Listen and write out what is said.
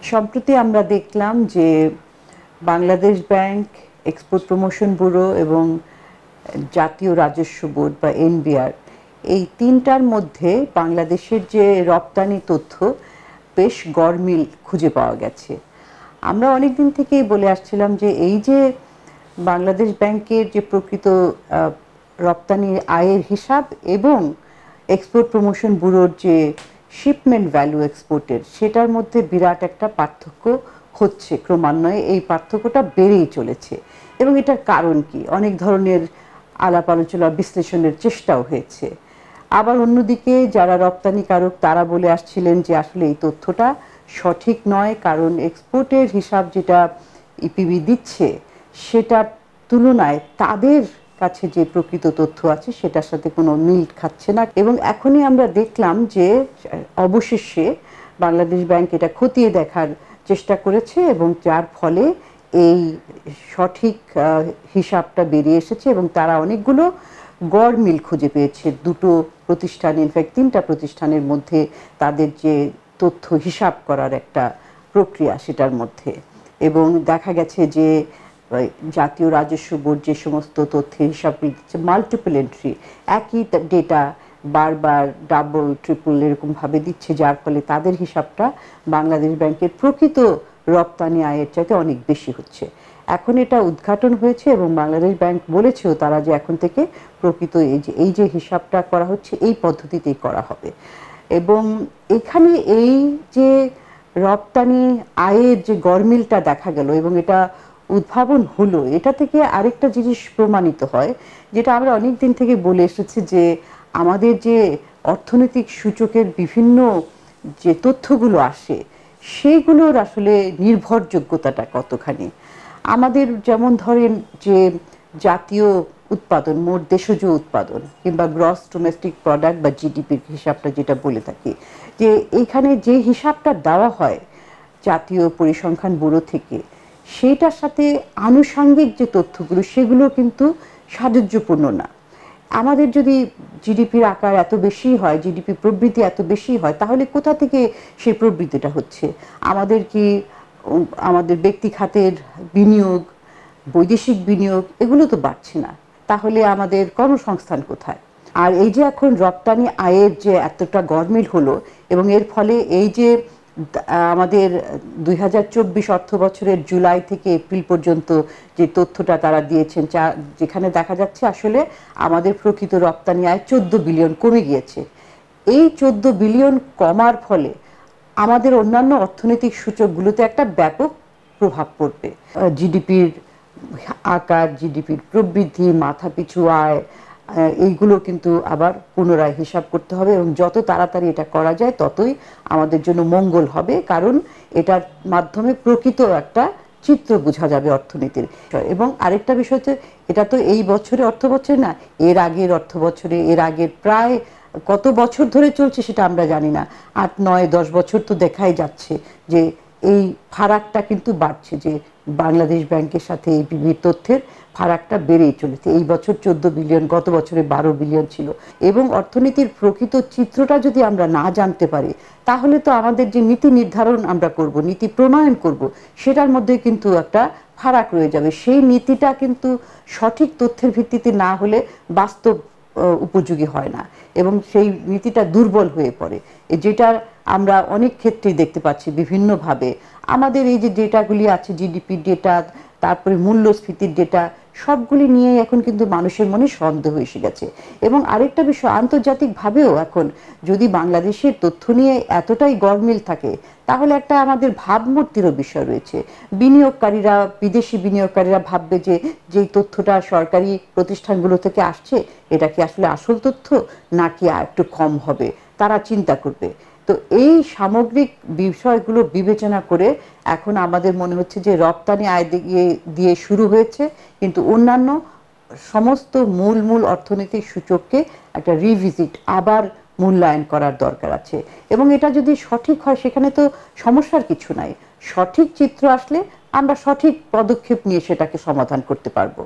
সম্প্রতি আমরা দেখলাম যে Bangladesh bank, export promotion bureau এবং জাতীয় রাজস্ব বোর্ড বা এনবিআর এই তিনটার মধ্যে বাংলাদেশের যে রপ্তানি তথ্য বেশ গরমিল খুঁজে পাওয়া গেছে। আমরা অনেকদিন থেকেই বলে আসছিলাম যে এই যে বাংলাদেশ ব্যাংকের যে প্রকৃত রপ্তানি আয়ের হিসাব এবং এক্সপোর্ট প্রমোশন ব্যুরোর যে শিপমেন্ট ভ্যালু এক্সপোর্টের, সেটার মধ্যে বিরাট একটা পার্থক্য হচ্ছে। ক্রমান্বয়ে এই পার্থক্যটা বেড়েই চলেছে এবং এটার কারণ কি অনেক ধরনের আলাপ আলোচনা বিশ্লেষণের চেষ্টাও হয়েছে। আবার অন্যদিকে যারা রপ্তানিকারক তারা বলে আসছিলেন যে আসলে এই তথ্যটা সঠিক নয়, কারণ এক্সপোর্টের হিসাব যেটা ইপিবি দিচ্ছে সেটার তুলনায় তাদের কাছে যে প্রকৃত তথ্য আছে সেটার সাথে কোনো মিল খাচ্ছে না। এবং এখনই আমরা দেখলাম যে অবশেষে বাংলাদেশ ব্যাংক এটা খতিয়ে দেখার চেষ্টা করেছে এবং যার ফলে এই সঠিক হিসাবটা বেরিয়ে এসেছে এবং তারা অনেকগুলো গড় মিল খুঁজে পেয়েছে দুটো প্রতিষ্ঠান, ইনফ্যাক্ট তিনটা প্রতিষ্ঠানের মধ্যে তাদের যে তথ্য হিসাব করার একটা প্রক্রিয়া সেটার মধ্যে। এবং দেখা গেছে যে জাতীয় রাজস্ব বোর্ড যে সমস্ত তথ্যের হিসাব দিচ্ছে মাল্টিপল এন্ট্রি, একই ডেটা বারবার ডাবল ট্রিপল এরকমভাবে দিচ্ছে, যার ফলে তাদের হিসাবটা বাংলাদেশ ব্যাংকের প্রকৃত রপ্তানি আয়ের চাইতে অনেক বেশি হচ্ছে। এখন এটা উদ্ঘাটন হয়েছে এবং বাংলাদেশ ব্যাংক বলেছেও তারা যে এখন থেকে প্রকৃত এই যে হিসাবটা করা হচ্ছে এই পদ্ধতিতেই করা হবে। এবং এখানে এই যে রপ্তানি আয়ের যে গরমিলটা দেখা গেল এবং এটা উদ্ভাবন হলো, এটা থেকে আরেকটা জিনিস প্রমাণিত হয় যেটা আমরা অনেক দিন থেকে বলে এসেছি যে আমাদের যে অর্থনৈতিক সূচকের বিভিন্ন যে তথ্যগুলো আসে সেইগুলোর আসলে নির্ভরযোগ্যতাটা কতখানি। আমাদের যেমন ধরেন যে জাতীয় উৎপাদন, মোট দেশজ উৎপাদন কিংবা গ্রস ডোমেস্টিক প্রোডাক্ট বা জিডিপির হিসাবটা যেটা বলে থাকি, যে এইখানে যে হিসাবটা দেওয়া হয় জাতীয় পরিসংখ্যান ব্যুরো থেকে সেইটার সাথে আনুষঙ্গিক যে তথ্যগুলো সেগুলো কিন্তু সাযুজ্যপূর্ণ না। আমাদের যদি জিডিপির আকার এত বেশি হয়, জিডিপি প্রবৃদ্ধি এত বেশি হয়, তাহলে কোথা থেকে সেই প্রবৃদ্ধিটা হচ্ছে? আমাদের কি আমাদের ব্যক্তি খাতের বিনিয়োগ, বৈদেশিক বিনিয়োগ এগুলো তো বাড়ছে না, তাহলে আমাদের কর্মসংস্থান কোথায়? আর এই যে এখন রপ্তানি আয়ের যে এতটা গরমিল হলো এবং এর ফলে এই যে আমাদের 2024 অর্থ বছরের জুলাই থেকে এপ্রিল পর্যন্ত যে তথ্যটা তারা দিয়েছেন, যেখানে দেখা যাচ্ছে আসলে আমাদের প্রকৃত রপ্তানি আয় 14 বিলিয়ন কমে গিয়েছে। এই 14 বিলিয়ন কমার ফলে আমাদের অন্যান্য অর্থনৈতিক সূচকগুলোতে একটা ব্যাপক প্রভাব পড়বে। জিডিপির আকার, জিডিপির প্রবৃদ্ধি, মাথাপিছু আয়, এইগুলো কিন্তু আবার পুনরায় হিসাব করতে হবে এবং যত তাড়াতাড়ি এটা করা যায় ততই আমাদের জন্য মঙ্গল হবে, কারণ এটার মাধ্যমে প্রকৃত একটা চিত্র বোঝা যাবে অর্থনীতির। এবং আরেকটা বিষয় হচ্ছে এটা তো এই বছরে অর্থ বছরে না, এর আগের অর্থ বছরে, এর আগের প্রায় কত বছর ধরে চলছে সেটা আমরা জানি না, 8, 9, 10 বছর তো দেখাই যাচ্ছে যে এই ফারাকটা কিন্তু বাড়ছে, যে বাংলাদেশ ব্যাংকের সাথে এই বিভিন্ন তথ্যের ফারাকটা বেড়েই চলেছে। এই বছর 14 বিলিয়ন, গত বছরে 12 বিলিয়ন ছিল। এবং অর্থনীতির প্রকৃত চিত্রটা যদি আমরা না জানতে পারি তাহলে তো আমাদের যে নীতি নির্ধারণ আমরা করব, নীতি প্রণয়ন করব, সেটার মধ্যে কিন্তু একটা ফারাক রয়ে যাবে। সেই নীতিটা কিন্তু সঠিক তথ্যের ভিত্তিতে না হলে বাস্তব উপযোগী হয় না এবং সেই নীতিটা দুর্বল হয়ে পড়ে, যেটা আমরা অনেক ক্ষেত্রেই দেখতে পাচ্ছি বিভিন্নভাবে। আমাদের এই যে ডেটাগুলি আছে, জিডিপির ডেটা, তারপরে মূল্যস্ফীতির ডেটা, সবগুলি নিয়ে এখন কিন্তু মানুষের মনে সন্দেহ এসে গেছে। এবং আরেকটা বিষয়, আন্তর্জাতিকভাবেও এখন যদি বাংলাদেশের তথ্য নিয়ে এতটাই গরমিল থাকে তাহলে একটা আমাদের ভাবমূর্তিরও বিষয় রয়েছে। বিনিয়োগকারীরা, বিদেশি বিনিয়োগকারীরা ভাববে যে যেই তথ্যটা সরকারি প্রতিষ্ঠানগুলো থেকে আসছে এটা কি আসলে আসল তথ্য নাকি আর একটু কম হবে, তারা চিন্তা করবে। তো এই সামগ্রিক বিষয়গুলো বিবেচনা করে এখন আমাদের মনে হচ্ছে যে রপ্তানি আয় দিয়ে শুরু হয়েছে, কিন্তু অন্যান্য সমস্ত মূল অর্থনৈতিক সূচককে একটা রিভিজিট, আবার মূল্যায়ন করার দরকার আছে। এবং এটা যদি সঠিক হয় সেখানে তো সমস্যার কিছু নাই, সঠিক চিত্র আসলে আমরা সঠিক পদক্ষেপ নিয়ে সেটাকে সমাধান করতে পারবো।